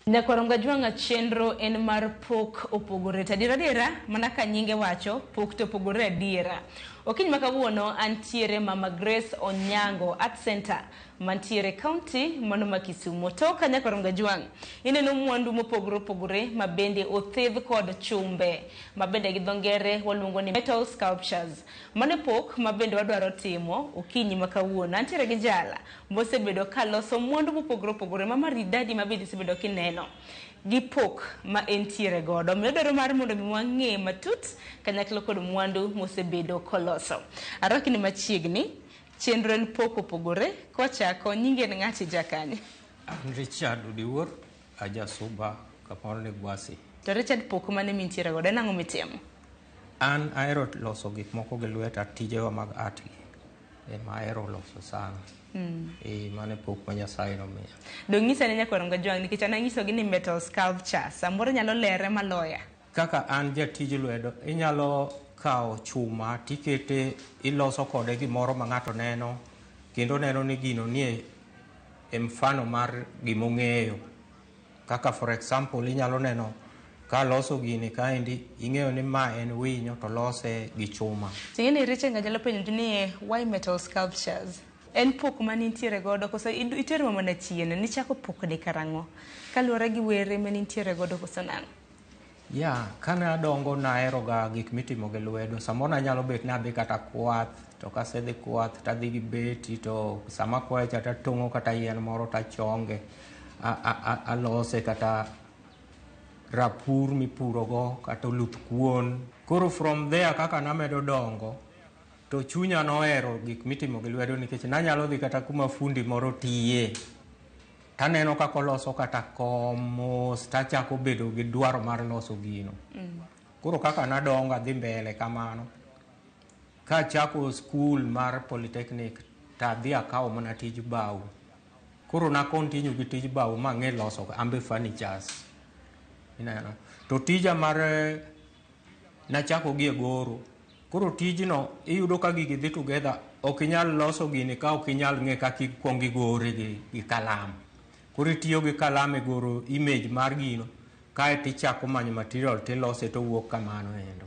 Nyakwaronga jwanga chenro en mar pok opogore tadira mana ka nyinge wacho pok to opogore adiera. Okiny makawuono antiere Mama Grace Onyango Art Center mantiere county mano ma Kisumu. Toka nyakwaronga jwang ineno mwandu mopogore opogore mabende othedh kod chumbe mabende gi dho ngere waluongo ni metal sculptures. Mane pok mabende wadwaro timo okinyi makawuono antiere gi jala mosebedo kaloso mwandu mopogore opogore maridadi mabende sebedo kineno gi pok ma entiere godo. Medoro mar mondo mwang'e matut kanyakla kod mwandu mosebedo koloso. Arokni machiegni chenro en pok opogore kochako nyinge ng'ati jakanye. Richard Udiwuor ajasuba kapon ne gwasi. To Richard pok mane mintiere godo en ang'o mitimo? An ahero loso gik moko gi lweta, tijewa mag art gi ema ahero loso sana. Mane pok ma Nyasaye nomiya. Dong' nyisa ne nyakwaronga jwang nikech an ang'isogi ni metal sculpture samoro nyalo lere maloya. Kaka an jatij lwedo inyalo kao chuma tikete iloso kode gimoro ma ng'ato neno kendo neno ni gino nie mfano mar gimong'eyo. Kaka for example inyalo neno ka loso gini kaendi ing'eyo ni ma en winyo to lose gi chuma. Ting'eni Richard ngajalo penjo ni why metal sculptures? En pok manintiere godo koso itero mana chien ni chako pok de karango kaluwore gi were manintiere godo koso nang. Kana adongo nahero ga gik mitimo gi lwedo. Samoro nyalo bet na adhi kata kwath, to kasedhi kwath tadhi gi beti to sama kwath kata tongo kata yien moro tachonge alose kata rapur mipuro go kata luth kuon. Koro from there kaka namedo dongo to chunya nohero gik mitimo gi lwedo nikech nanyalo dhi kata kuma fundi moro tiye taneno kako loso kata komos tachako bedo gi dwaro mar loso gino. Koro kaka nadonga dhi mbele kamano kachako school mar polytechnic tadhi akawo mana tij bau. Koro na continue gi tij bau mang'e loso ambe furnitures. To tija mar nachako gi goro. Koro tijno iyudo ka gigi dhi together, ok inyal loso gini ka ok inyal ng'e kaka ikuongo igore gi kalam. Koro itiyo gi kalam e goro image mar gino kae tichako manyo material tilose to wuok kamano endo.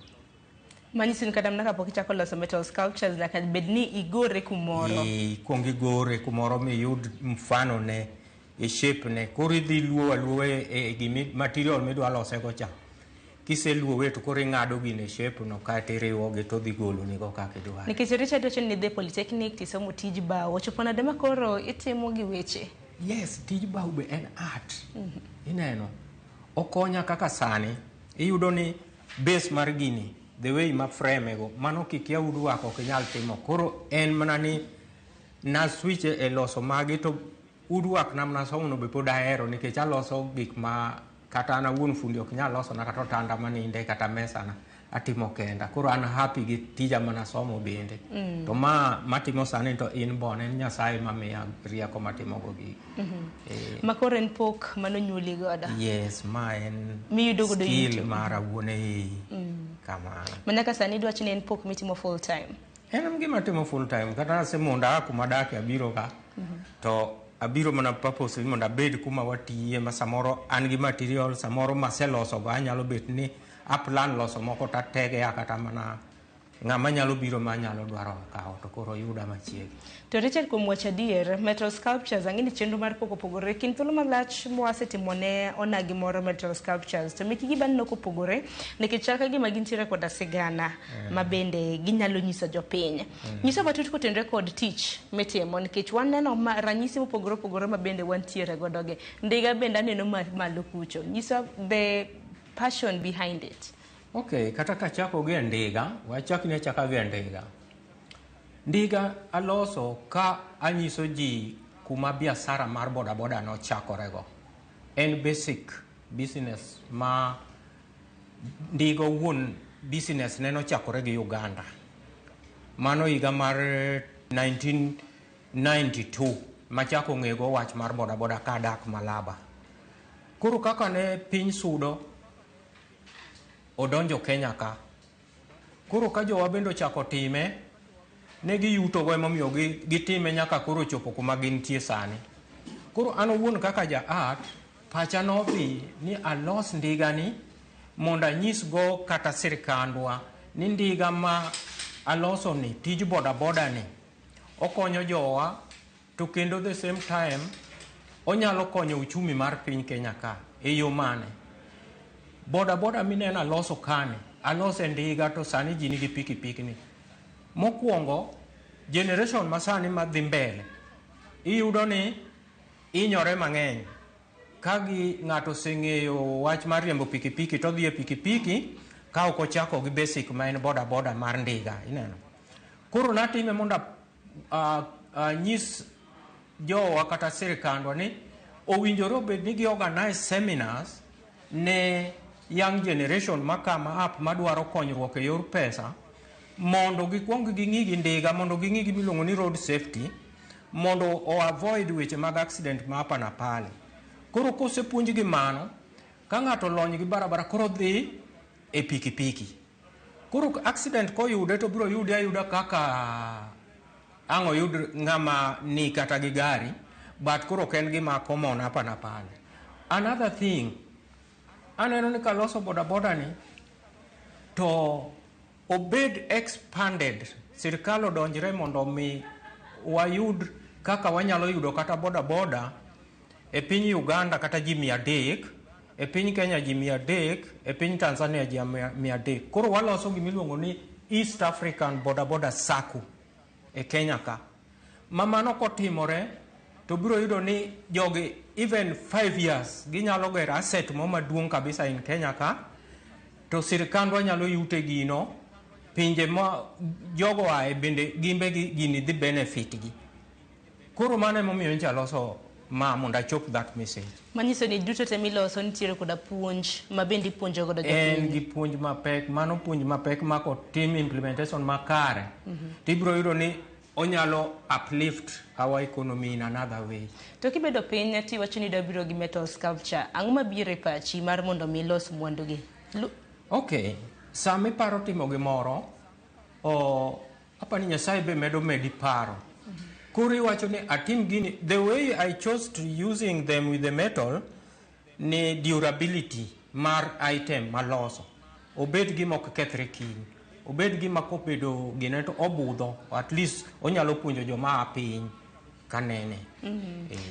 Manyiso ni kata mnaka pok ichako loso metal sculptures nyaka bed ni igore kumoro. Ikuongo igore kumoro miyud mfano ne e shape ne. Koro idhi luwo e material midwa lose go cha. Kiseluowe to koro ing'ado gine shape no kata iriwogi to dhi golo nigo kaka idwaro. Nikech Richard wacho ni dhi polytechnic tisomo tij bao, ochopo nade ma koro itimo gi weche? Yes, tij bao be en art. Ineno okonya kaka sani iyudo ni base mar gini the way ma frame go mano kikia udwak ok inyal timo. Koro en mana ni na switch e loso magi to udwak namna somo no be pod ahero nikech aloso gik ma kata ana wuon fundi ok nyal loso na kata tanda maninde kata mesa na atimo kenda. Koro an happy gi tija mana somo bende. To matimo sani to in bon en Nyasaye mamiya rieko matimo go gi. Makoro en pok manonyuoli godo. Yes, ma en miyudo skill mara wuone kamano. Manaka sani dwachi ni en pok mitimo full time. En gima timo full time kata semonda kuma dake abiro ka to abiro mana purpose mondo abed kuma watiye ma samoro an gi material samoro maseloso go anyalo bet ni aplan loso moko tatege kata mana ng'ama nyalo biro ma nyalo dwaro kawo to koro yuda machiegi. To Richard kuom wacho adier metal sculptures ang'ini chenro mar pok opogore kin thuolo malach mwasetimone onagi moro metal sculptures to meki gibanno kopogore nikech chaka gima gintiere koda sigana mabende ginyalo nyiso jopiny. Nyiso batut kotenre kod tich mitimo nikech waneno ranyisi mopogore opogore mabende wantiere godoge. Ndiga bende aneno malo kucho. Nyiso the passion behind it. Okay, kata kachako gi ndiga, wachaki ne chaka gi ndiga. Ndiga aloso ka anyiso ji kuma biashara mar boda no chakorego. En basic business ma ndigo wuon business ne no chakore gi Uganda. Mano higa mar 1992 machako ng'ego wach mar boda ka dak Malaba. Koro kaka ne piny sudo odonjo Kenya ka. Koro ka jowa bendo chako time ne giyuto go emomiyo gitime nyaka koro chopo kuma gintie sani. Koro an owuon kaka ja art pacha nodhi ni alos ndiga ni mondo anyisgo kata sirikandwa ni ndiga ma aloso ni tij boda boda ni okonyo jowa, to kendo the same time onyalo konyo uchumi mar piny Kenya ka. E yo mane? Boda boda mineno aloso kani, alose ndiga to sani ji nigi pikipiki ni. Mokwongo, generation masani madhi mbele, iyudo ni inyore mang'eny. Kagi ng'ato oseng'eyo wach mar riembo pikipiki to dhi e pikipiki ka ok ochako gi basic ma en boda boda mar ndiga, ineno. Koro natime mondo nyis jowa kata sirikandwa ni owinjore obed ni gi organize seminars ne young generation makama up madwaro konyruok e yor pesa, mondo gikwong ging'i gi ndiga, mondo ging'i gi miluongo ni road safety, mondo o avoid weche mag accident ma hapa na pale. Koro kosepuonj gi mano, ka ng'ato lony gi barabara koro dhi e pikipiki. Koro accident koyude to biro yude ayuda kaka ang'o yud ng'ama ni kata gi gari, but koro ken gima common hapa na pale. Another thing, aneno ni kaloso boda boda ni to obed expanded, sirikal odonjre mondo mi wayud kaka wanyalo yudo kata boda boda e piny Uganda kata ji 300, e piny Kenya ji 300, e piny Tanzania ji 300. Koro waloso gimiluongo ni East African Boda Boda Sacco e Kenya ka. Mamano kotimore to biro yudo ni jogi even 5 years ginyalo gero asset mo maduong' kabisa in Kenya ka, to sirikandwa nyalo yute gino, pinje ma jogo ae bende gimbe gini dhi benefit gi. Koro mano emomiyo ncha loso mondo achop that message. Manyiso ni duto te miloso nitiere koda puonj ma bende puonjo godo jopiny. En gi puonj mapek, mano puonj mapek ma kotim implementation makare, tibiro yudo ni onyalo uplift our economy in another way. To kibedo piny tiwacho ni dabiro gi metal sculpture, ang'o mabiro e pachi mar mondo mi los mwandu gi? Okay, sama iparo timo gimoro, apa ni Nyasaye be medo medi paro. Koro iwacho ni atim gini, the way I chose to using them with the metal ni durability mar item maloso. Obed gima ok kethre kiny, obed gima kobedo gine to obudho, at least onyalo puonjo joma piny kanene.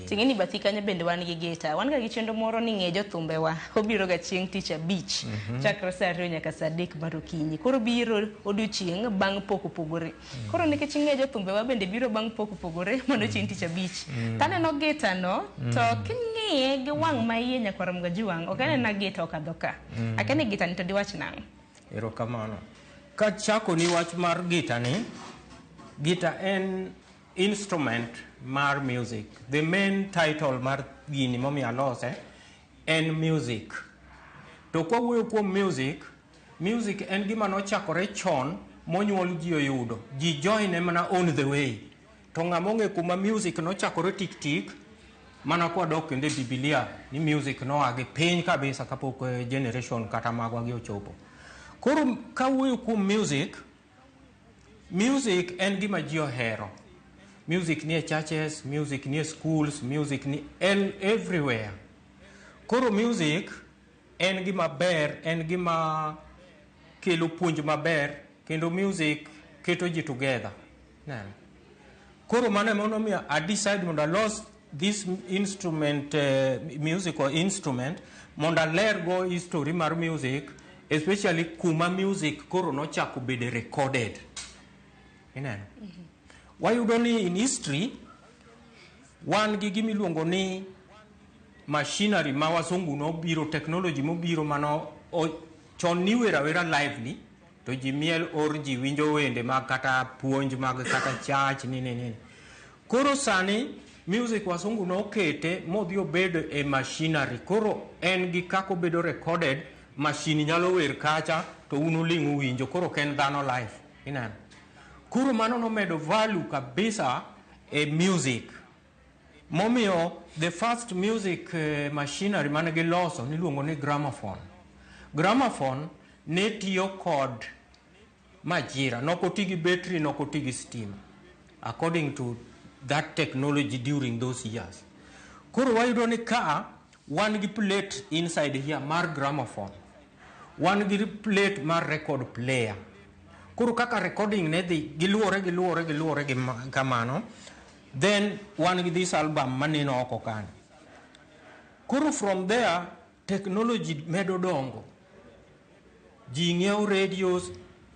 Ting'eni bathi kanyo bende wan gi gita, wan ga gi chenro moro ni ng'e jothumbe wa, obiro ga chieng' tich abich, chakre saa 2 nyaka saa 3 mar okinyi. Koro biro odiochieng' bang' pok opogore. Koro nikech ng'e jothumbe wa bende biro bang' pok opogore mondo chieng' tich abich. Taneno gita no, to king'iye gi wang' ma iye nyaka rom ga juwang', ok anena gita okadho ka. Akene gita ni to diwach nang'o? Erokamano. Ka chako ni wach mar gita ni, gita en instrument mar music. The main title mar gini momi alose en music. To kwa wuoyo kuom music, music en gima nochakore chon monyuol ji oyudo. Ji join mana on the way. To ng'amonge kuma music nochakore tik tik, mana kwa dok kende Biblia ni music no age piny kabisa kapok generation kata magwa gi ochopo. Koro ka wuoyo kuom music, music en gima ji ohero. Music near churches, music near schools, music ni everywhere. Koro music en gima ber, en gima kelo puonj maber, kendo music keto ji together. Koro mano emono miya I decide mondo alos this instrument, musical instrument, mondo aler go history mar music, especially kuma music koro nochako bede recorded. Ineno? Wayudo ni in history, wan gi gimiluongo ni machinery ma wasungu nobiro, technology mobiro mano chon ni wera lively, to ji miel or ji winjo wende mag kata puonj mag kata church nini. Koro sani music wasungu nokete modhi obedo e machinery. Koro en gi kako bedo recorded, machine nyalo wer kacha to unulingu winjo, koro ken dhano live. Inano? Kuro mano no medo value kabisa e music. Momio, the first music machinery mane giloso niluongo ni gramophone. Gramophone ne tiyo kod majira, nokotigi battery, nokotigi steam, according to that technology during those years. Kuro wayudo ni ka wan gi plate inside here mar gramophone, wan gi plate mar record player. Koro kaka recording ne dhi giluore gi kamano, then wan gi this album maneno oko kanyo. Koro from there technology medo dongo, ji ng'iewo radios,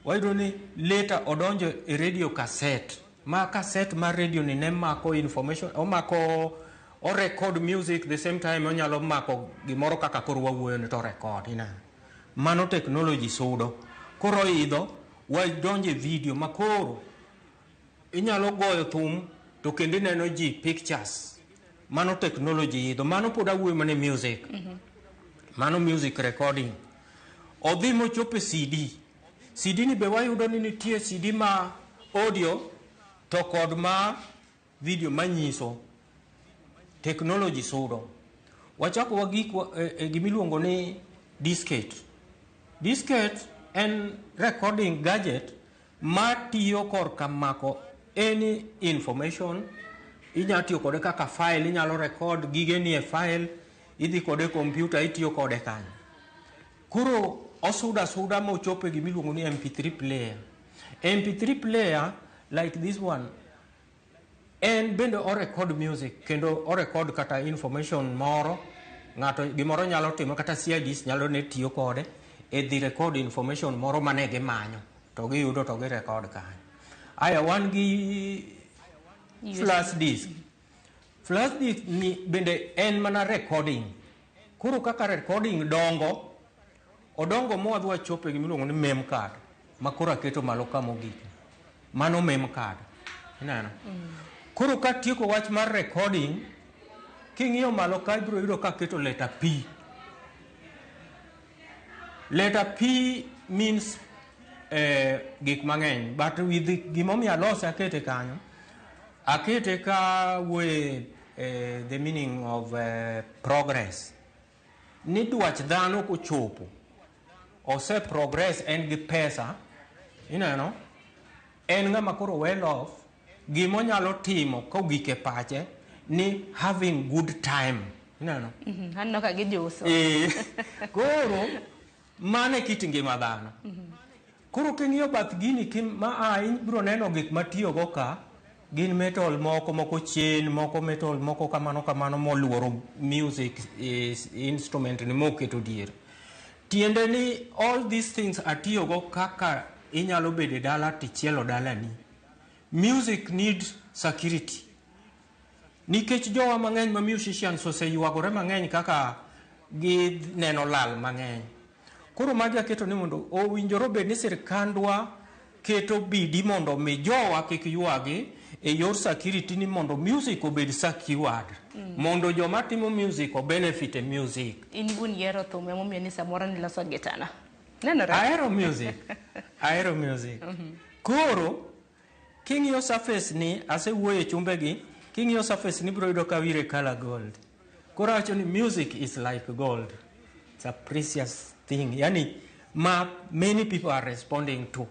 wayudo ni later odonjo e radio cassette, ma cassette mar radio ni ne mako information, o record music the same time onyalo mako gimoro kaka koro wawuoyo ni to record mano technology sudo. Koro idho wadonje video makoro inyalo goyo thum to kendo neno ji pictures, mano technology idho. Mano pod awuoyo mane music, mano music recording. Odhi mochope CD ni be wayudo ni nitie CD ma audio to kod ma video manyiso, technology sudo. Wachako wagik gimiluongo ni diskette en recording gadget ma tiyo kor kamako any information. Inyalo tiyo kode kaka file, inyalo record gige ni e file, idhi kode computer, itiyo kode kanyo. Koro osuda mochope gimiluongo ni MP3 player. MP3 player like this one, en bende o record music, kendo o record kata information moro, ng'ato gimoro nyalo timo, kata CIDs nyalo ne tiyo kode e dhi record information moro mane gimanyo, to giyudo to gi record kanyo. Aya wan gi flash disk. Flash disk ni bende en mana recording. Koro kaka recording odongo mowadwa chope gimiluongo ni mem card, ma koro aketo malo kamogik, mano mem card ineno. Koro ka tieko wach mar recording, king'iyo malo ka ibiro yudo ka keto letter P. Letter P means gik mang'eny, but with gimomiyo alose akete kanyo, akete ka the meaning of progress. Ni dwach dhano kochopo, ose progress, en gi pesa, ineno, en ng'ama koro well off, gimonyalo timo kogike pache ni having good time, ineno. Hanno ka gijuso. Koro mane kit ngima dhano. Koro king'iyo bath gini biro neno gik matiyo go ka, gin metal moko chain, moko metal, moko kamano moluoro music instrument ni moketo diere. Tiende ni all these things atiyo go kaka inyalo bede dala tichielo dala ni. Music needs security. Nikech jowa mang'eny ma musicians oseyuagore mang'eny kaka gi neno lal mang'eny. Koro magi aketo ni mondo owinjore bed ni sirkandwa keto bidi mondo mi jowa kik yuagi e yor security, ni mondo music obed secured, mondo joma timo music o benefit e music. In bun yero thume momiyo ni samoro ni loso gitana. Nenore? Aero music. Koro king'iyo surface ni, asewuoyo e chumbegi, king'iyo surface ni biro yudo ka wire color gold. Koro awacho ni music is like gold. It's a precious thing. Yani many people are responding to.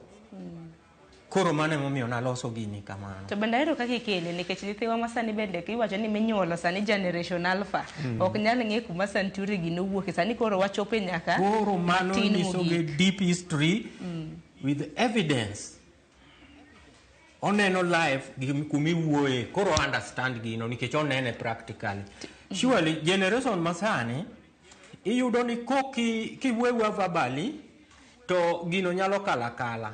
Koro mane momiyo naloso gini kamano. To bende ero kaka ikele, nikech nyithiwa masani bende kiwacho ni minyuolo sani generation alpha, ok nyal ng'e kuma century gino wuoke, sani koro wachope nyaka koro mano nisoge deep history with evidence. Oneno live kumi wuoye, koro understand gino nikech onene practically. Surely generation masani iyudo ni kiwewa verbally to gino nyalo kala.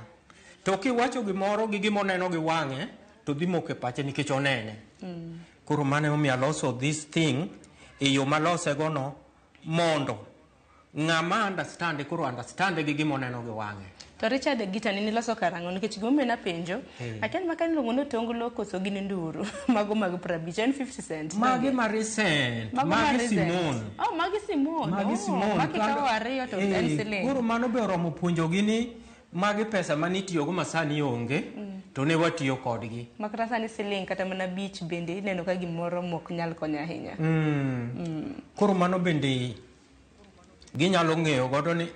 To kiwacho gimoro gi gimoneno gi wang'e to dhi moke pache nikech onene. Koro mane omiyo aloso this thing e yo malose gono mondo ng'ama understand gi gimoneno gi wang'e. To Richard gitani ni loso karang'o, nikech gimomiyo napenjo, achiel maka niluongo ni otonglo koso gini nduru, mago mag 50 en 50 cent. Magi ma recent, magi Simon. Oh, magi Simon. Magi kawo ariyo to en siling. Koro mano be oromo puonjo gini magi pesa manitiyogo masani onge, to ne watiyo kodgi. Makata sani siling kata mana beach bende neno ka gimoro mok nyal konyo ahinya. Koro mano bende ginyalo ng'eyo godo ni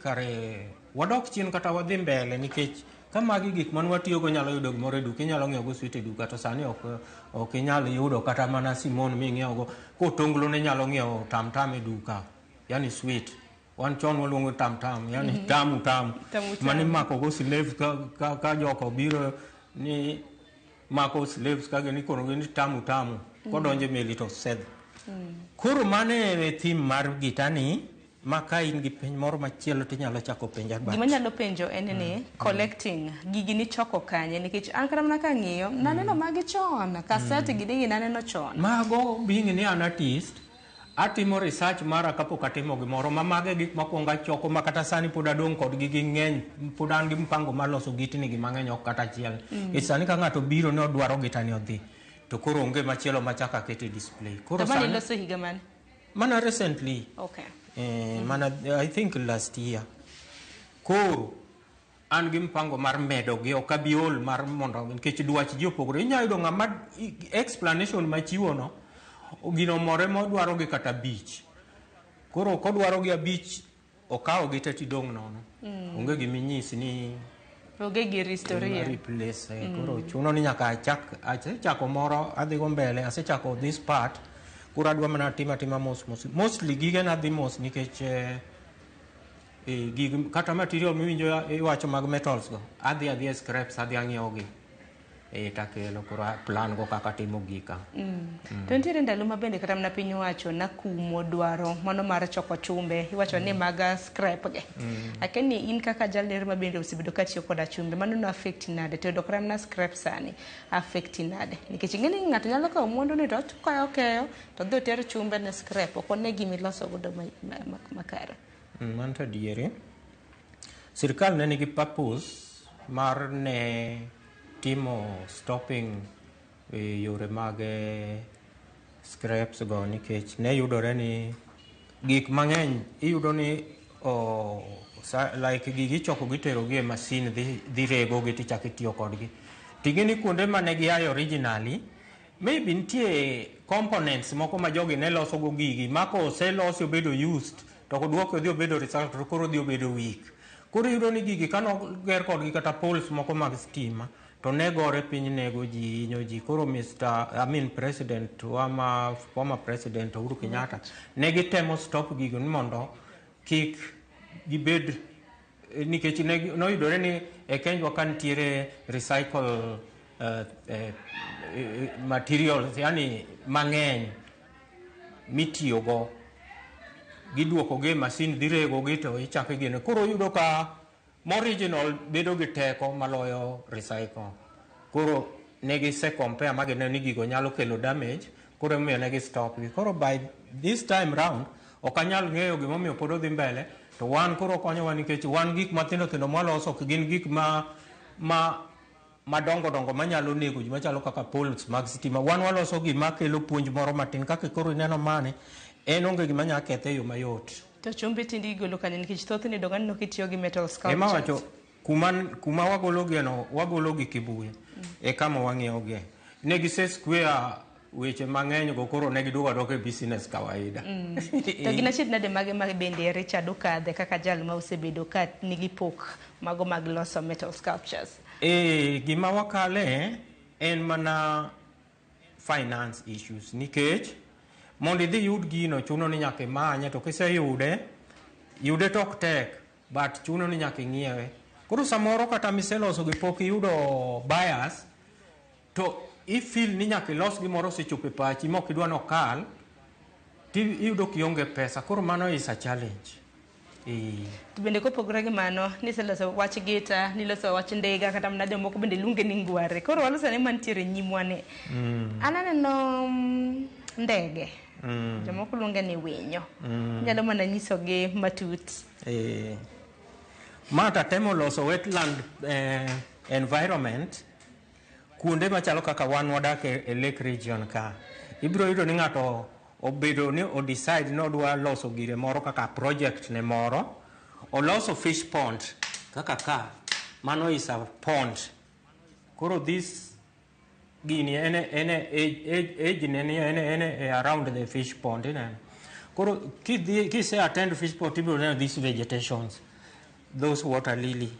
kare wadok chien kata wadhi mbele, nikech magi gik man watiyogo nyalo yudo gimoro e duka, inyalo ng'iewo go sweet e duka, to sani ok inyal yudo kata mana simon ming'iewogo. Kotonglo ne nyalo ng'iewo tam e duka, yani sweet. Wan chon waluongo tam, yani tamu. Mani mako go slaves ka joko biro ni mako slaves ka gini kono gini tamu. Kodonje meli to seth. Koro mane theme mar gitani, maka in gi penj moro machielo tinyalo chako penja bat. Gima nyalo penjo en ni collecting gigi ni choko kanye nikech an kata mana kang'iyo naneno magi chon cassette gigi naneno chon. Mago being ni an artist, atimo research mara kapok atimo gimoro, mage gik makwongo achoko makata sani pod adong' kod gigi ng'eny, pod an gi mpango mar loso gitni gi mang'eny ok kata achiel. Sani ka ng'ato biro ne odwaro gitani odhi, to koro onge machielo machaka kete display. Koro sani loso higa mane? Mana recently. Okay. Mana I think last year. Koro an gi mpango mar medo gi ok abiol mar mondo nikech dwach ji opogore. Inyalo yudo ng'ama explanation machiwo no gino more modwaro gi kata bich. Koro kodwaro gi abich okawo gi tati dong' nono. Onge giminyisi ni onge gi historia. Replace. Koro chuno ni nyaka achako moro adhi go mbele, asechako this part. Kura adwa mana tima mostly gige na dhi mos nikech gig kata material miwinjo iwacho mag metals go adhi scraps adhi ang'iewo gi takelo kura plan go kaka timo gika. To nitiere ndalo ma bende kata mana piny wacho na kumo dwaro mano mar choko chumbe iwacho ni maga scrap ge. Akeni in kaka jalner ma bende osebedo ka tiyo koda chumbe mano no affect nade to dokra na scrap sani affect nade nikech ing'eni ng'ato nyalo kawo mwandu ni to okeyo to dhi ter chumbe na scrap ok one gimi loso godo makare. Manto diere sirkal ne nigi purpose mar ne timo stopping yore mag scraps go nikech ne yudore ni gik mang'eny iyudo ni like gigi choko gitero gi e masin dhi rego gi tichako itiyo kodgi. Ting'eni kuonde mane giayo originally maybe nitie components moko ma jogi ne loso go gigi mako oselosi obedo used to kodwoke odhi obedo recycled to koro odhi obedo weak. Koro iyudo ni gigi kano ger kodgi kata poles moko mag stima to ne gore piny nego ji inyo ji. Koro President former President Uhuru Kenyatta ne gitemo stop gigo ni mondo kik gibed nikech noyudore ni e Kenya ka nitiere recycle materials yani mang'eny mitiyogo gidwoko gi masin dhi rego gi to ichako gine. Koro yudo ka original bedo gi teko maloyo recycle. Koro ne gise compare magine ni gigo nyalo kelo damage, koro miyo ne gi stop gi. Koro by this time round ok anyal ng'eyo gimomiyo pod odhi mbele, to wan koro konyowa nikech wan gik mathindo mwaloso ok gin gik madongo manyalo nego ji machalo kaka poles mag stima. Wan waloso gima kelo puonj moro matin kaka koro ineno mane en onge gima nyalo kethe yo mayot. To chumbe tindi igolo kanye nikech thothne dogani no kitiyo gi metal sculptures. Ema wacho kuma wagolo gieno wagolo gi Kibuye e kama wang'iewo gi. Ne gise square weche mang'eny go koro ne giduogo e business kawaida. To gina ched nade mage bende Richard okadhe kaka jal ma osebedo ka nigi pok mago mag loso metal sculptures. Gima wakale en mana finance issues nikech mondo idhi yud gino chuno ni nyaka imanye, to kiseyude to ok tek but chuno ni nyaka ing'iewe. Koro samoro kata miseloso gi pok iyudo buyers to ifeel ni nyaka ilos gimoro sechopo e pachi mok idwa nokal tiyudo kionge pesa, koro mano is a challenge. To bende kopogore gi mano niseloso wach gita, niloso wach ndega kata mana jomoko bende luonge ni ngware. Koro waloso ne mantiere nyimwane. Ananeno ndege. Jomoko luonge ni winyo. Nyalo mana nyisogi matut. Mata temo loso wetland environment kuonde machalo kaka wan wadak e Lake Region ka. Ibiro yudo ni ng'ato obedo ni o decide ni odwa loso gire moro kaka project ne moro, oloso fish pond kaka ka, mano is a pond. Koro this gini age ne around the fish pond ine. Koro kise attend fish pond ibiro neno these vegetations, those water lily.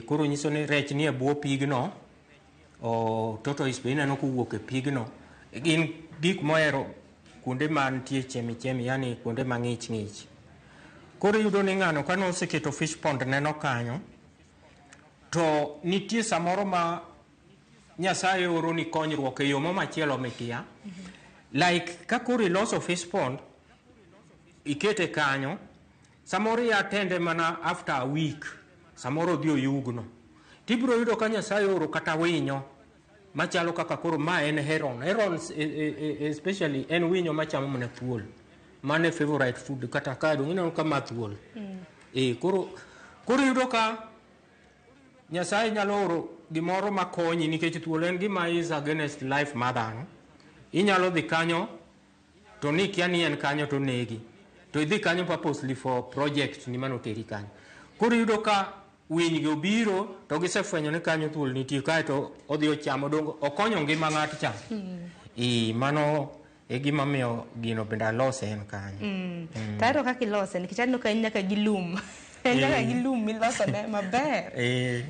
koro nyiso ni rech nie bwo pigno, tortoise be ineno kowuok e pigno. Gin gik mohero kuonde mantie chemi, yani kuonde mang'ich ng'ich. Koro yudo ni ng'ano kano oseketo fish pond neno kanyo, to nitie samoro ma Nyasaye oro ni konyruok e yo machielo mikia. Like ka koro iloso fish pond, ikete kanyo, samoro iatende mana after a week, samoro dhi oyugno. Tibiro yudo ka Nyasaye oro kata winyo machalo kaka koro ma en heron. Heron especially en winyo machamo mana thuol. Mane favorite food kata kado ng'ino kama thuol. Koro yudo ka Nyasaye nyalo oro gimoro makonyi nikech thuol en gima is against life mother, no? Inyalo dhi kanyo to ni kia ni en kanyo to negi. To idhi kanyo purposely for project ni mano teri kanyo. Koro yudo ka winy gi obiro to gisefwenyo ni kanyo thuol nitie kae to odhi ochamo dongo okonyo ngima ng'at cha. Mano e gima miyo gino bende alose en kanyo. Taro kaka ilose nikech aneno ka nyaka gi lum. Nyaka gi lum miloso ne maber.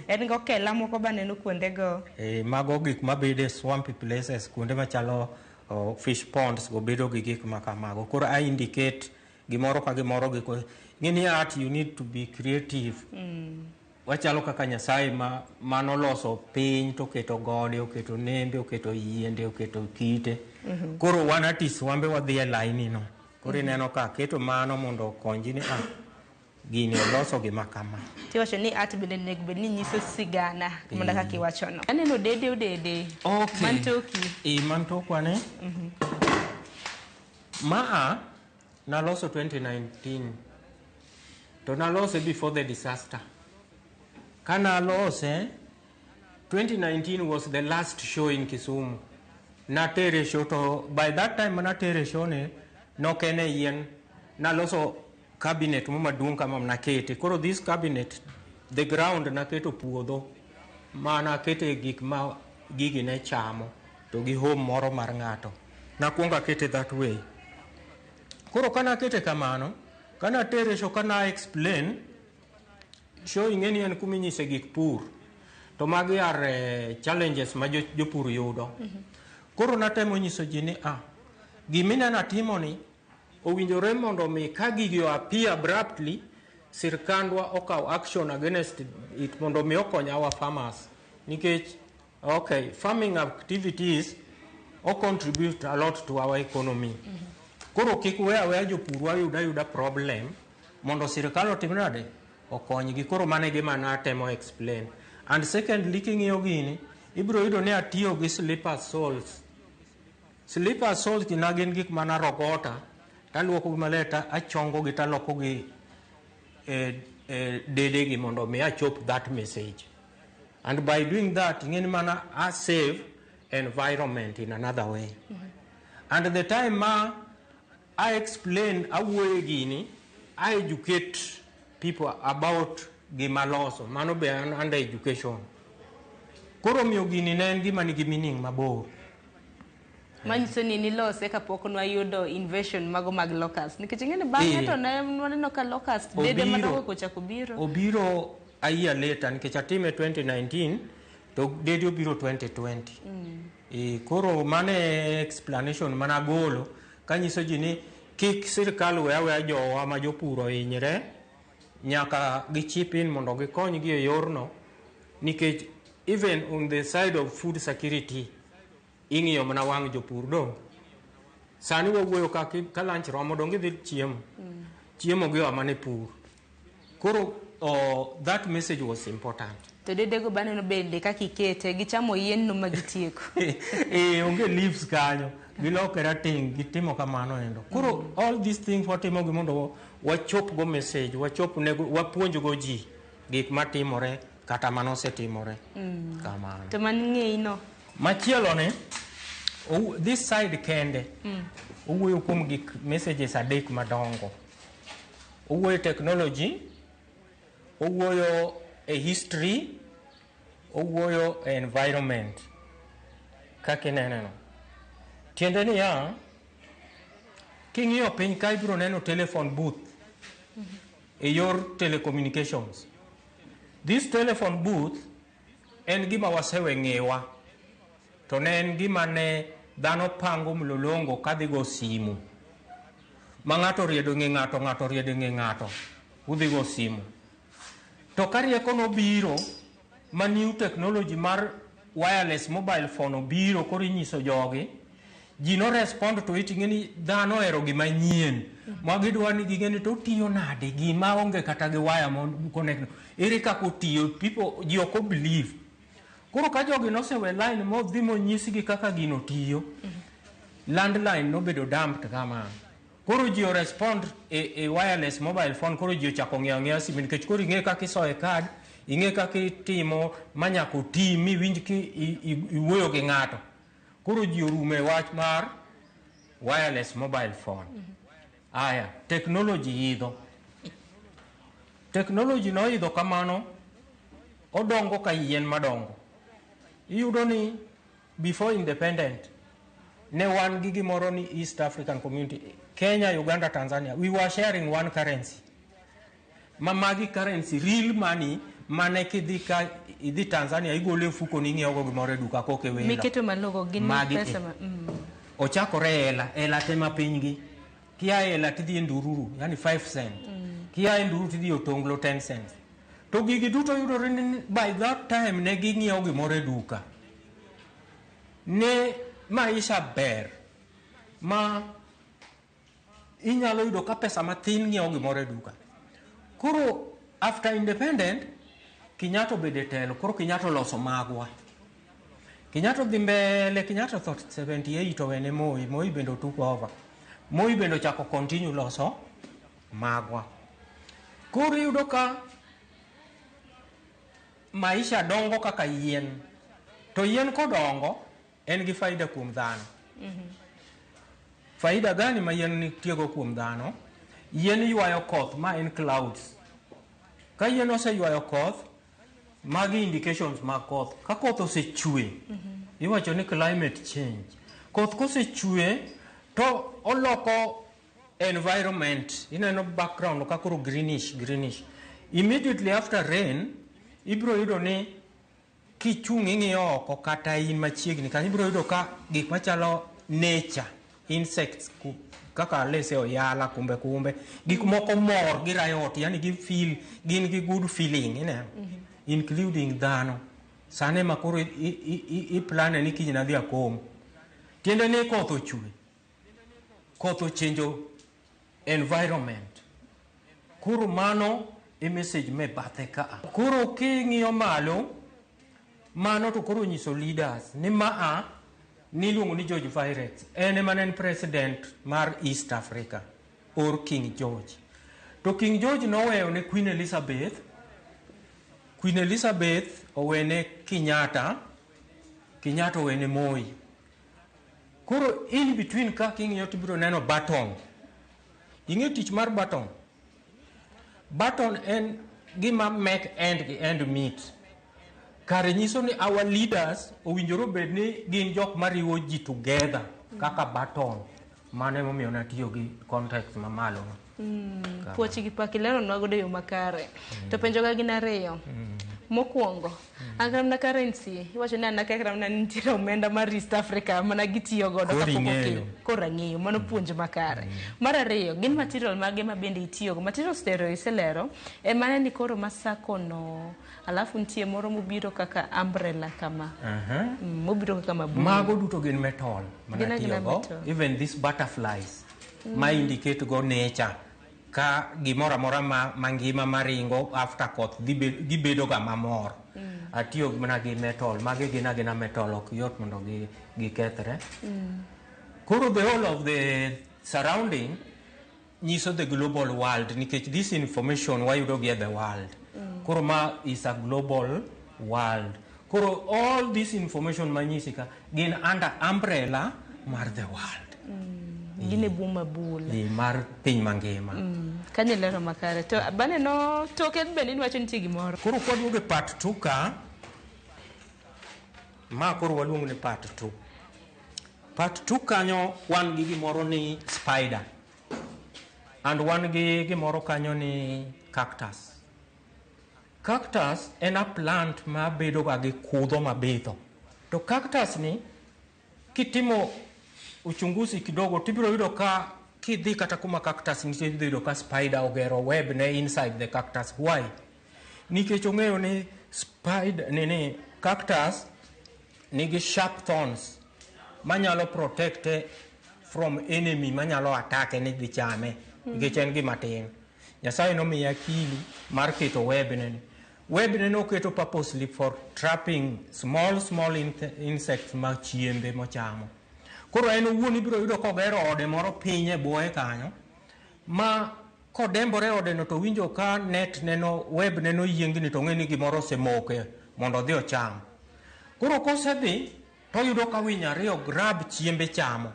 En go kela moko ba neno kuonde go. Mago gik mabede swampy places kuonde machalo fish ponds go bedo gi gik makamago. Koro I indicate gimoro ka gimoro giko. Ngini art you need to be creative. Wachalo kaka Nyasaye mano loso piny to keto gode, oketo nembe, oketo yiende, oketo kite. Koro wan artist wambe wadhi e line no. Koro ineno ka keto mano mondo okonji ni gini loso gima kama. Tiwacho ni art bende nego bed ni nyiso sigana mondo kaka iwacho no. Aneno dede. Okay. Mantoki. Mantokwa ne. Naloso 2019. To nalose before the disaster. Kana lose 2019 was the last show in Kisumu. Natere show to by that time natere show ne nokene yen naloso cabinet maduong' kama nakete. Koro this cabinet the ground naketo puodho mana kete gik ma gigi ne chamo to gi home moro mar ng'ato. Nakuonga kete that way. Koro kana kete kamano kana tere show kana explain showing any en kuminyise gik pur to magi are challenges ma jopur yudo. Koro natemo nyiso ji ni giminena timo ni owinjore mondo mi ka gigi appear abruptly sirkandwa okaw action against it mondo mi okony our farmers nikech farming activities contribute a lot to our economy. Koro kik weya jopur yuda problem mondo sirkal otim nade okonygi. Koro mane gima natemo explain. And secondly, king'iyo gini ibiro yudo ni atiyo gi slipper soles. Slipper soles gin gik mana rogota taluoko gi maler ta achongo gi taloko gi dede gi mondo mi achop that message. And by doing that ing'eni mana I save environment in another way. And the time I explain awuoye gini I educate people about gimaloso mano be under education. Koro miyo gini ne en gima nigi meaning mabor. Manyiso ni nilose kapok nwayudo invasion mago mag locust. Nikech ng'eni bang'e to waneno ka locust dede madongo kochako biro. Obiro a year later nikech atime 2019 to dede obiro 2020. Koro mane explanation mana golo kanyiso ji ni kik sirkal weya jowa ma jopuro hinyre nyaka gi chip in mondo gikony gi e yorno nikech even on the side of food security ing'iyo mana wang' jopur dong. Sani wawuoyo ka lunch romo dong idhi chiemo gi mane pur. Koro that message was important. To dedego baneno bende kaka ikete gichamo yien no magitieko. Onge leaves kanyo gilokera ting gitimo kamano endo. Koro all these things watimo gi mondo wachop go message wapuonj go ji gik matimore kata manosetimore kamano. To mang'eyi no machielo ne this side kende owuoyo kuom gik messages adek madongo. Owuoyo technology, owuoyo a history, owuoyo a environment. Kaki neno tiende ni king'iyo piny ka ibiro neno telephone booth e yor telecommunications. This telephone booth en gima wasewe ng'ewa, to ne en gima ne dhano pango mlolongo kadhi go simu. Ma ng'ato riedo ng'e ng'ato, ng'ato riedo ng'e ng'ato, udhi go simu. To ka rieko nobiro, ma new technology mar wireless mobile phone obiro, koro inyiso jogi, ji no respond to it, ing'eni dhano ohero gima nyien. Ma gidwa ni ging'eni to tiyo nade, gima onge kata gi wire mon connect. Ere kaka otiyo, people, ji ok believe. Koro ka jogi nosewe line modhi monyisgi kaka gino tiyo, landline nobedo dumped kama. Koro ji respond e wireless mobile phone, koro ji ochako ng'eyo simu, nikech koro ing'e kaka isoe card, ing'e kaka itimo manyaka oti miwinj ki iwuoyo gi ng'ato. Koro ji orume wach mar wireless mobile phone. Aya, technology idho. Technology no idho kamano, odongo ka yien madongo. Iyudo ni before independent, ne wan gi gimoro ni East African Community, Kenya, Uganda, Tanzania, we were sharing one currency. Magi currency, real money, mane idhi Tanzania, igole fuko ni ng'iewo gimoro e duka koke wenda. Miketo malogo gin pesa ma. Ochakore ela tema pinygi. Kia ela tidhi ndururu, yani 5 cents. Kia ndururu tidhi otonglo 10 cents. To gigi duto yudore ni by that time ne ging'iewo gimoro e duka. Ne maisha ber. Ma inyalo yudo ka pesa mathin ng'iewo gimoro e duka. Koro after independent, Kenyatta obede telo, koro Kenyatta loso magwa. Kenyatta dhi mbele, Kenyatta thought 78 owene Moi bendo took over. Moi bendo chako continue loso magwa. Koro yudo ka maisha dongo kaka yien. To yien kodongo, en gi faida kuom dhano. Faida gani ma yien nitiego kuom dhano? Yien ywayo koth, ma en clouds. Ka yien oseywayo koth, magi indications mag koth. Ka koth osechwe, iwacho ni climate change. Koth kosechwe, to oloko environment. Ineno background ka koro greenish. Immediately after rain, ibro yudo ni kichung' ing'iyo oko kata in machiegni kanyo, ibro yudo ka gik machalo nature, insects, kaka lese oyala, kumbe gik moko mor gi riot, yani gin gi good feeling, including dhano. Sane ma koro i plan ni kiny nadhi akom. Tiende ni koth ochwe, koth ochenjo environment. Koro mano e message me bathe ka. Koro king'iyo malo, mano to koro nyiso leaders ni niluongo ni George Firex, ene manen president mar East Africa, or King George. To King George noweyo ne Queen Elizabeth owene Kenyatta owene Moi. Koro in between ka king'iyo tibiro neno baton. Ing'e tich mar baton? Baton en gima make end meet. Kare nyiso ni our leaders owinjoro bed ni gin jok mariwo ji together kaka baton. Mane momiyo natiyo gi context mamalo. Puoch gi pakilero nwagodo yo makare. To penjo ga gin ariyo. Mokwongo, angamna currency, iwacho ni anakakramna nitiere omenda mar East Africa mana gitiyo godo kapok okil. Koro ang'eyo, mano puonj makare. Mar ariyo, gin material mage ma bende itiyo go. Material stereo iselero, mane ni koro masako no, alafu nitie moro mobiro kaka umbrella kama. Mobiro kaka mabuni. Mago duto gin metal mana tiyo go. Even these butterflies, ma indicate go nature. Ka gimora mora mangima maringo after koth gibedo ga mamor. Atiyo mana gi metal, mage gina metal ok yot mondo gikethre. Koro the whole of the surrounding nyiso the global world, nikech this information wayudo gi the world. Koro ma is a global world. Koro all this information manyisi ka gin under umbrella mar the world. Gine buma bula mar piny mangima. Kanye lero makare. To bane no token bende niwacho nitie gimoro. Koro kwaduoge part 2 ka, ma koro waluongo ni part 2. Part 2 kanyo wan gi gimoro ni spider. And wan gi gimoro kanyo ni cactus. Cactus en a plant ma bedo ga gi kudho mabitho. To cactus ni kitimo uchunguzi kidogo tibiro yudo ka kidhi kata kuma cactus ni tibiro yudo ka spider ogero web ne inside the cactus. Why? Nikech ong'eyo ni cactus nigi sharp thorns manyalo protect from enemy manyalo attack ni dhi chame. Nikech en gima tin. Nyasaye nomiye akili mar keto web ne. Web ne noketo purposely for trapping small insects ma chiembe mochamo. Koro en owuon ibiro yudo kogero ode moro piny e buoye kanyo ma kodembore ode no to winjo ka net neno web neno yiengni to ng'eni gimoro osemoke mondo odhi ocham. Koro kosedhi to yudo ka winy ariyo grab chiembe chamo.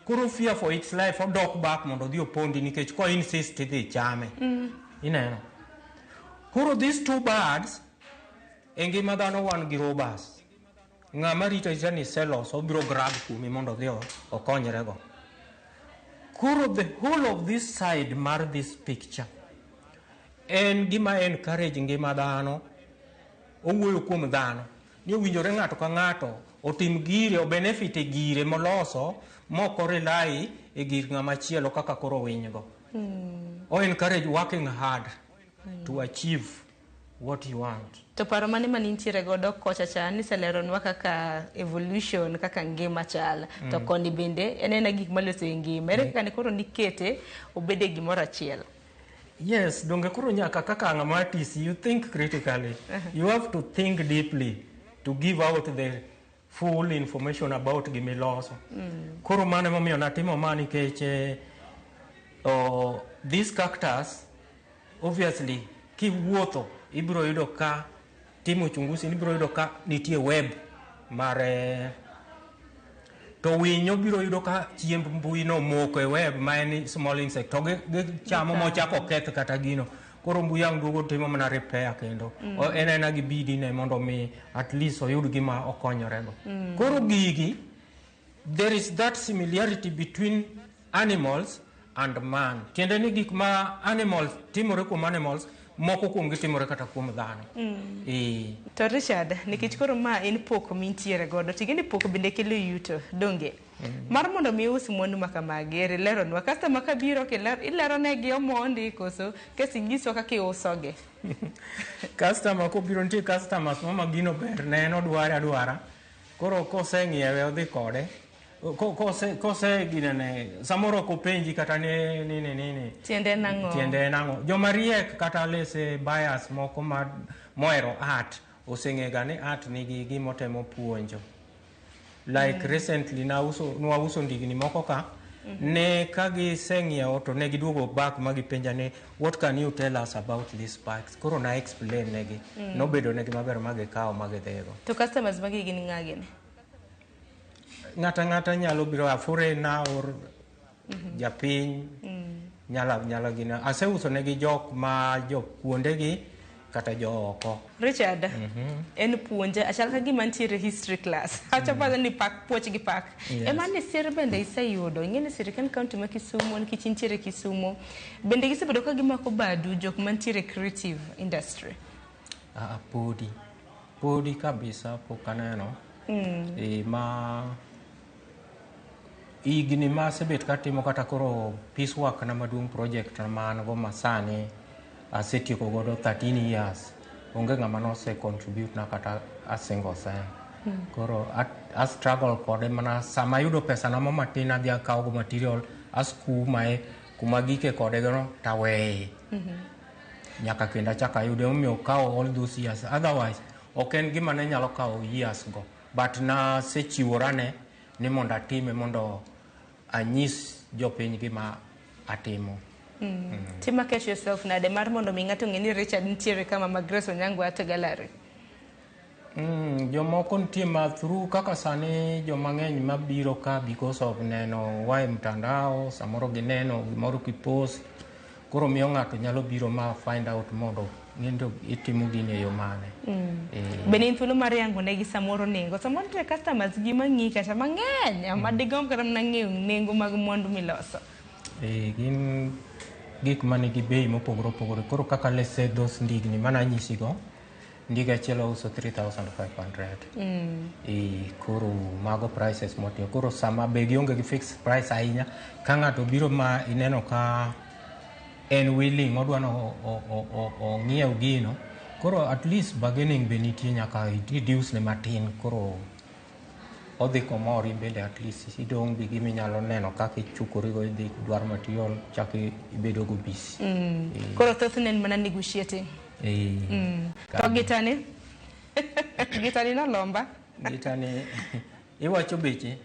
Koro fear for its life odok back mondo odhi opondi nikech ko insist idhi chame. Ineno. Koro these two birds e ngima dhano wan gi robbers. Ng'ama rito ni selos obiro grab kumi mondo odhi okonyre go. Koro the whole of this side mar this picture en gima encourage ngima dhano, owuoyo kuom dhano ni owinjore ng'ato ka ng'ato otim gire o benefit e gire moloso moko rely e gir ng'ama chielo kaka koro winygo. O encourage working hard to achieve what you want. To paro mane manintiere godo kocha cha ni seleronwa kaka evolution kaka ngima chal to koni bende enena gik maloso ngima ere kaka ne koro nikete obede gimoro achiel. Yes, donge koro nyaka kaka ng'ama artist you think critically. You have to think deeply to give out the full information about gimiloso. Koro mane momiyo natimo mani keche this cactus obviously kiwuotho ibiro yudo ka timo uchunguzi ibiro yudo ka nitie web mare to winyo biro yudo ka chiemb mbui no moko e web ma en small insect to chamo mochako keth kata gino. Koro mbui yang duogo timo mana repair kendo enena gi bidi ne mondo mi at least oyud gima okonyorego. Koro gigi there is that similarity between animals and man. Tiende ni gik ma animals timore kuom animals moko kuom gitimore kata kuom dhano. To Richard, nikech koro ma en pok mintiere godo, tigende pok bende kelo yuto, donge? Mar mondo mi us mwandu makamagi, leronwa customer ka biro ilero negi omondi koso kesingiso kaka iusoge. Customer ko biro nitie customers mama gino ber neno dwara. Koro koseng'iewe odhi kode. Kose ginene samoro ko penji kata nini tiende nango joma riek kata lese bias moko moero art oseng'ega ni art nigi gimotemo puonjo like recently nwauso ndigni moko ka ne kagi seng'iewo to ne giduogo back magi penja ni what can you tell us about these bikes. Koro na explain negi nobedo negi maber magi kawo magi dhego. To customers magi gin ng'agene ngata nyalo biro afure na or japiny nyalo gina aseuso negi jok ma kuonde gi kata jo oko. Richard en puonje achal ka gima ntiere history class acha pa ni pak puoch gi pak emane sir bende iseyudo ingene sirikal county ma Kisumu nikech ntiere Kisumu bende gisebedo ka gima ko badu jok ma ntiere creative industry. Podi kabisa pokaneno ma igni ma sebet katimo kata koro piece work na maduong project na man go masani asetieko godo 13 years onge ng'ama no se contribute na kata a single cent. Koro I struggle kode mana sama yudo pesa na mama tina dia kawo go material askumae kuma gike kode gono tawe nyaka kenda chaka yude omiyo kawo all those years, otherwise oken gima ne nyalo kawo years go but na sechiworane ni mondo atime mondo anyis jopiny gima atimo. To market yourself na de mar mondo mi ng'ato ng'eni Richard ntiere kama Magres Onyango at gallery. Jomoko nitie ma through kaka sani joma ng'eny mabiro ka because of neno wae mtandao samoro gineno gimoro kipost koro miyo ng'ato nyalo biro ma find out mondo ng'endo itimo gini e yo mane. Benin thuolo mar yango negi samoro nengo samoro te customers gi mang'i kata mang'eny ma digom kata na ng'eyo nengo mag mwandu miloso. Gin gik manigi bei mopogore opogore. Koro kaka let's say those ndigni mana nyisigo, ndiga achiel uso 3,500. Koro mago prices motiyo. Koro sama be gionge gi fixed price ahinya, ka ng'ato biro ma ineno ka en willing odwa no ong'iew gino, koro at least bargaining be nitie, nyaka reduce ne matin. Koro odhi komori bende at least idong' gi gimi nyalo neno kaka ichukorigo, idhi dwar material chak ibedo go busy. Koro thothne en mana negotiating. To gitani gitani nolomba gitani iwacho beche.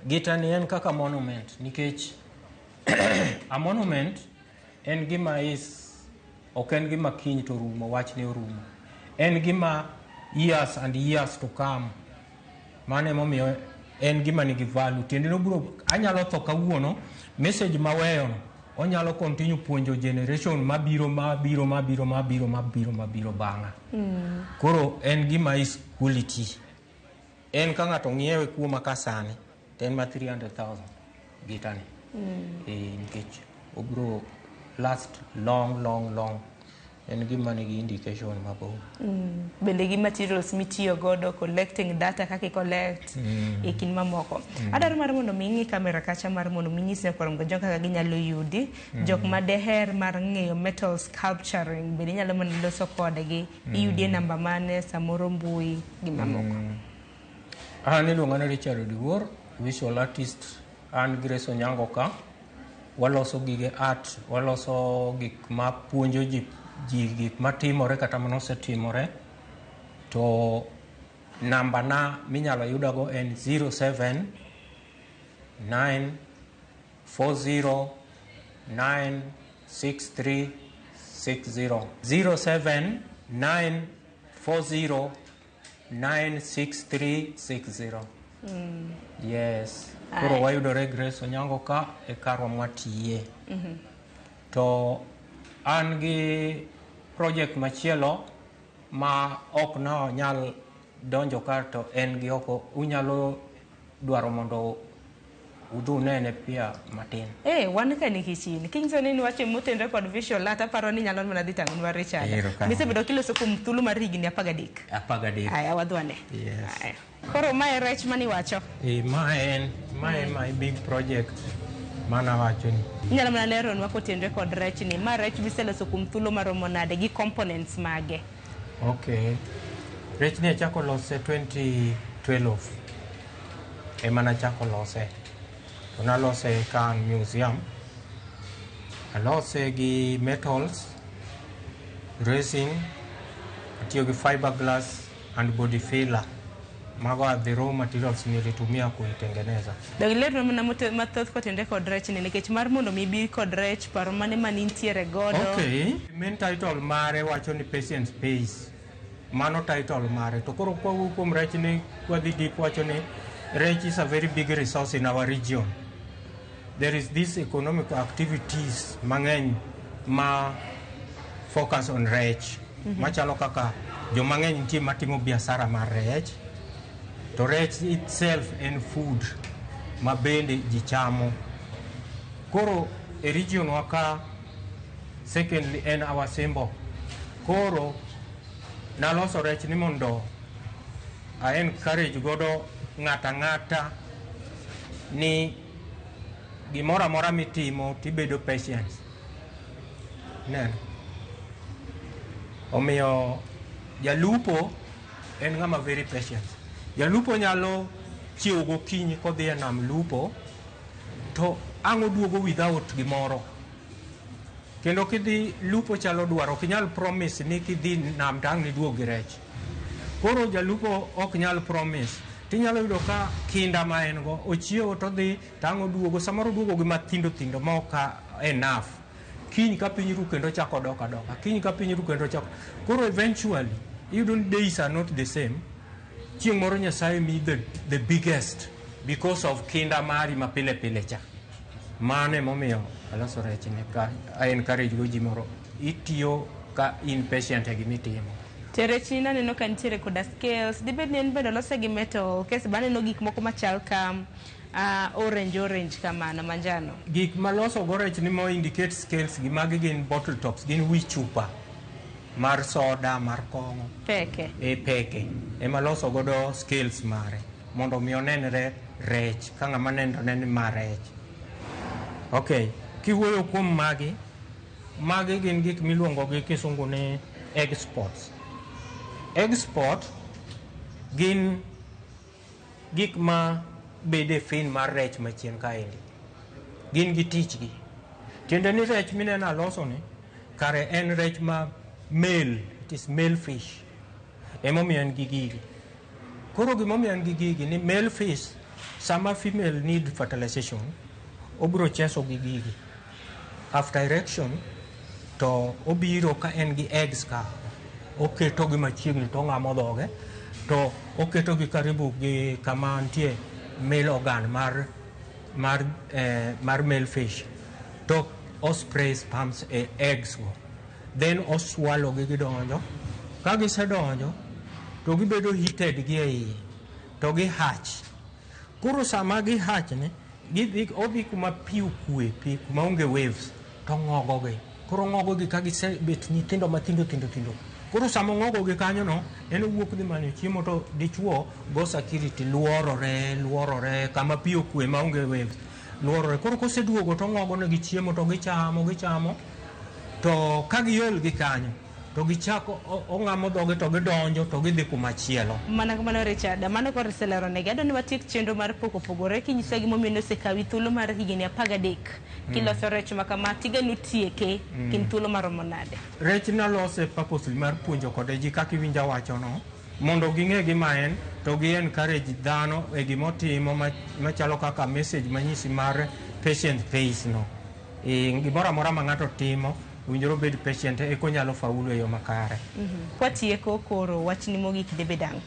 Gitani en kaka monument, nikech a monument en gima ok en gima kiny to rumo, wachne orumo. En gima years and years to come. Mane momiyo en gima nigi value. Tiende no bro, anyalo tho kawuono, message maweyono onyalo continue puonjo generation mabiro bang'a. Koro en gima is quality. En ka ng'ato ng'iewe kuoma kasani, to en ma 300,000 gitani. Nikech obro last long. En gima nigi indication mabor. Bende gi materials mitiyo godo, collecting data kaka collect e kin mamoko. Adaro mar mondo mi ng'i kamera kacha mar mondo mi nyis ne kwarom jok kaka ginyalo yudi, jok ma deher mar ng'eyo metal sculpturing bende nyalo mana loso kodgi, iyudie namba mane, samoro mbui gi mamoko. An iluonga ni Richard Odiwuor, visual artist. An Grace Onyango ka. Waloso gige art, waloso gik ma puonjo ji gik matimore kata manosetimore. To namba na minyalo yudago en 07 940 96360. 07 940 96360. Yes. Koro wayudore Grace Onyango ka e karwa mwatiye. To an gi project machielo ma ok na nyal donjo ka, to en gi oko unyalo dwaro mondo udhu nene pia matin. Wan ka niki chini. Kingsoni ni wache motendre kod visual art, aparo ni nyalo mana dhi tango nwa Richard. Misebedo kiloso kuom thuolo mar higni 13. Aya wadhwane. Yes. Koro mae rech mani wacho. My big project mana wacho ni. Nyalo mana lero nwa kotendre kod rech ni. Ma rech biseloso kuom thuolo maromo nade gi components mage. Okay. Rech ni achako lose 2012. Emana chako lose. Nalose kan museum. Alose gi metals, resin, atiyo gi fiberglass and body filler. Mago are the raw materials nilitumia kuitengeneza. Dagilero na mathoth kotende kod rech ni nikech mar mondo mibi kod rech paro mane manintiere godo. Okay. Main title mare wacho ni Patient Space. Mano title mare. To koro kwa kuom rech ni kwa dhi deep wacho ni rech is a very big resource in our region. There is this economic activities mang'eny ma focus on rech. Machalo kaka jo mang'eny nitie matimo biashara mar rech. To rech itself en food ma bende ji chamo. Koro e region waka, secondly en our symbol. Koro naloso rech ni mondo I encourage godo ng'ata ni gimora mora mitimo tibedo patience. Neno. Omiyo jalupo en ng'ama very patient. Jalupo nyalo chiewo gokinyi kodhi e nam lupo, to ang' oduogo without gimoro. Kendo kidhi lupo chalo dwaro, ok nyal promise ni kidhi nam tang' ni duog gi rech. Koro jalupo ok nyal promise. Tinyalo yudo ka kinda ma en go, ochiewo to dhi tang' oduogo, samoro oduogo gi mathindo ma ok enough. Kiny ka piny ru kendo chako doka. Kiny ka piny ru kendo chako. Koro eventually, even days are not the same. Chieng' moro Nyasaye mi the biggest because of kinda mari ma pile cha. Mane momiyo aloso rech ne ka I encourage go ji moro itiyo ka in patient e gimitimo. Rech ni naneno ka nitiere koda scales, dibed ni en bende olose gi metal, kes baneno gik moko machal ka orange kamano manjano. Gik maloso go rech ni mo indicate scales gi magi gin bottle tops, gin wi chupa mar soda mar kongo. Peke. Peke. Ema loso godo scales mare mondo mi onenre rech ka ng'ama nenre ni ma rech. Okay, kiwuoyo kuom magi gin gik miluongo gi kisungu ni egg spots. Egg spot gin gik ma bede fin mar rech machien kaendi. Gin gi tich gi. Tiende ni rech minena loso ni kare en rech ma male, it is male fish. Emomiyo en gi gigi. Koro gimomiyo en gi gigi ni male fish sama female need fertilization obro cheso gi gigi. After erection to obiro ka en gi eggs ka oketo gi machiegni to ng'amo dhoge to oketo gi karibu gi kama nitie male organ mar male fish to osprey sperms e eggs go, then oswallow gi gidonjo. Ka gisedonjo to gibedo heated gi ei to gi hatch. Koro sama gi hatch ne odhi kuma pi okue, pi kuma onge waves to ng'ogo gi. Koro ng'ogo gi ka gisebet nyithindo matindo. Koro sama ng'ogo gi kanyo no en wuok dhi manyo chiemo to dichuo go security luorore kama pi okue ma onge waves luorore. Koro koseduogo to ng'ogo ne gi chiemo to gichamo to ka giol gi kanyo to gichako ong'amo dhoge to gidonjo to gidhi kuma chielo. Mana kamano Richard, mano kor selero negi adwa ni watiek chenro mar pok opogore kinyiso gimomiyo nosekawi thuolo mar higni 13 kiloso rech ma kama tiganu tieke kin thuolo maromo nade? Rech nalose purposely mar puonjo kode ji kaka iwinja wacho no mondo ging'e gima en to gi encourage dhano e gimotimo machalo kaka message manyisi mar patient face no. Gimoro amora ma ng'ato timo winjoro bed patient e konyalo faulo e yo makare. Kwatieko koro wachni mogik debe dang'?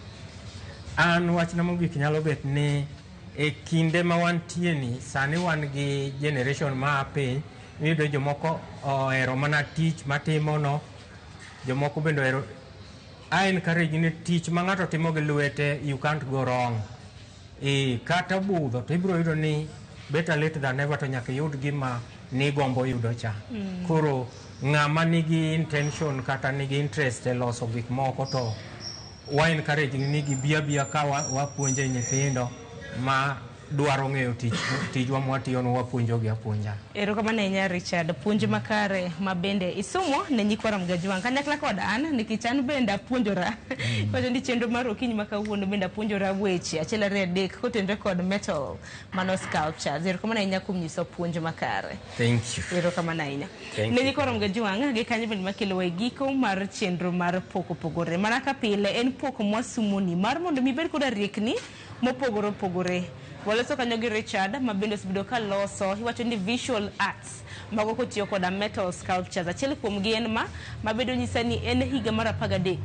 An wachna mogik nyalo bet ni e kinde ma wantie ni sani wan gi generation ma piny iyudo jomoko ohero mana tich matimo no, jomoko bende ohero encourage ni tich ma ng'ato timo gi lwete you can't go wrong. Kata budho to ibiro yudo ni better late than never to nyaka yud gima ni gombo yudo cha. Koro ng'ama nigi intention kata nigi interest e loso gik moko to wa encourage ni bia ka wapuonje nyithindo ma dwaro ng'eyo tijwa mwatiyo no wapuonjo gi apuonja. Erokamano ahinya Richard, puonj makare ma bende isomo ne nyikwa Ramogi kanyakla kod an nikech an bende apuonjora. Wacho ni chenro mar okinyi ma kawuono bende apuonjora weche achiel ariyo adek kotenore kod metal mano sculptures. Erokamano ahinya kuom nyiso puonj makare. Thank you. Erokamano ahinya. Ne nyikwa Ramogi gi kanyo bende makelo e giko mar chenro mar pok opogore. Mana ka pile en pok mwasumoni mar mondo mi bed koda riekni mopogore opogore. Waloso kanyo gi Richard ma bende osebedo ka loso iwacho ni visual arts mago kotiyo koda metal sculptures. Achiel kuom gi en ma bedo nyisa ni en higa mar 13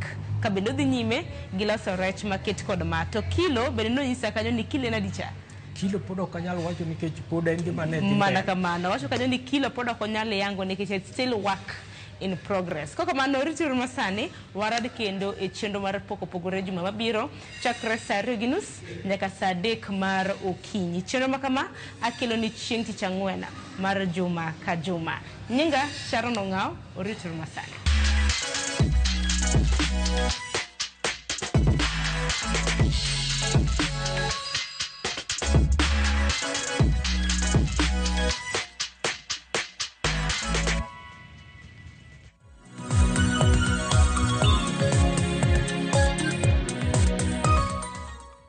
ka bende odhi nyime gi loso rech maket kod ma to kilo bende nonyisa kanyo ni kilo en adicha? Kilo pod ok anyal wacho nikech pod en gima ne timbe. Mana kamano wacho kanyo ni kilo pod ok onyal yango nikech it's still work in progress. Koko mano rituru masani warad kendo e chenro mar pok opogore juma mabiro chakre saa 2:30 nyaka saa 3 mar okinyi. Chenro makama akelo ni chieng' tich ang'wen mar juma ka juma. Nyinga Sharon Ong'aw, rituru masani.